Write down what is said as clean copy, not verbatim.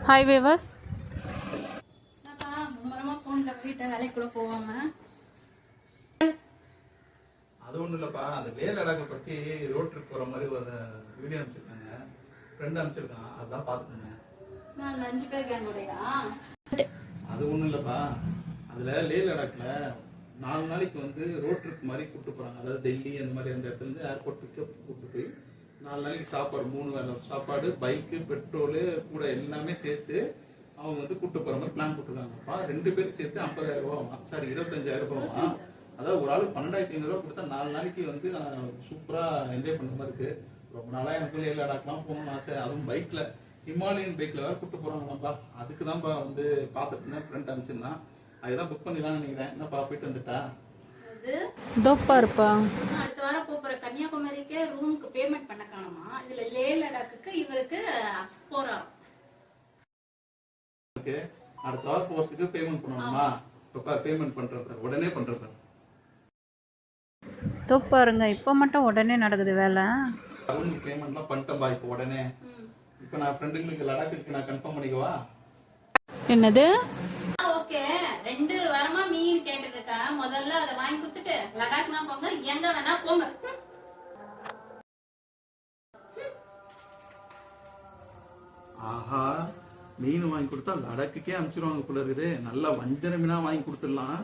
Hi வேவர்ஸ். என்னப்பா மும்மரமா ஃபோன்ல வீட்டை வேலைக்கு கூட போவாம? அது ஒண்ணும் இல்லப்பா, அந்த வேலை அழகை பத்தி ரோட் ட்ரிப் போற மாதிரி ஒரு வீடியோ அனுப்பிச்சிருக்காங்க, ஃப்ரெண்ட் அனுப்பிச்சிருக்கான், அதான் பாத்துக்கோங்க. நான் அந்த 5 பேர் கேங் கூடயா? அது ஒண்ணும் இல்லப்பா, அதுல லே லடாக்ல 4 நாளைக்கு வந்து ரோட் ட்ரிப் மாதிரி கூப்பிட்டு போறாங்க. அதாவது டெல்லி அந்த மாதிரி அந்த இடத்துல இருந்து ஏர்போர்ட் பிக்கப் கூப்பிட்டு போய் 4 நாளைக்கு சாப்பாடு, 3 வேளை சாப்பாடு, பைக்கு, பெட்ரோலு கூட எல்லாமே சேர்த்து அவங்க வந்து கூப்பிட்டு போற மாதிரி பிளான் போட்டுருக்காங்கப்பா. 2 பேருக்கு சேர்த்து 50,000 ரூபா, சாரி 25,000 ரூபா. அதாவது ஒரு ஆளுக்கு 12,500 ரூபா கொடுத்தா 4 நாளைக்கு வந்து சூப்பரா என்ஜாய் பண்ற மாதிரி இருக்கு. ரொம்ப நாளா எனக்கு லே லடாக்லாம் போகணும்னு ஆசை, அதுவும் பைக்ல, ஹிமாலயன் பைக்ல வேற கூப்பிட்டு போறாங்களாப்பா. அதுக்கு தான்ப்பா வந்து பாத்துட்டு இருந்தேன், ஃப்ரெண்ட் அனுப்பிச்சிருந்தான். அதுதான் புக் பண்ணிடலாம்னு நினைக்கிறேன். என்னப்பா போயிட்டு வந்துட்டா? தோப்பா இருப்பா. அடுத்த வாரம் போற கன்னியாகுமரிக்கு ரூமுக்கு பேமெண்ட் பண்ண காணுமா? இதுல லே லடாக்கு இவருக்கு போறாராம். ஓகே, அடுத்த வாரம் போறதுக்கு பேமெண்ட் பண்ணணுமா? இப்ப பேமெண்ட் பண்றேன், உடனே பண்றேன். தோப்பாருங்க, இப்போ மட்டும் உடனே நடக்குது வேலை. அவங்க பேமெண்ட்லாம் பண்ணிட்டேன்பா இப்போ உடனே. இப்போ நான் ஃப்ரெண்டுங்களுக்கு லடாக்கு நான் கன்ஃபார்ம் பண்ணிக்கவா? என்னது? ஓகே, 2 வாரமா மீன் கேட்டுட்டு இருக்கா. முதல்ல அதை வாங்கி கொடுத்துட்டு லடாக்னா போங்க, எங்க வேணா போங்க. ஆஹா, மீன் வாங்கி கொடுத்தா லடாக்குக்கே அனுப்பிச்சிருவாங்க போல இருக்குது. நல்லா வஞ்சர மீனா வாங்கி கொடுத்துடலாம்.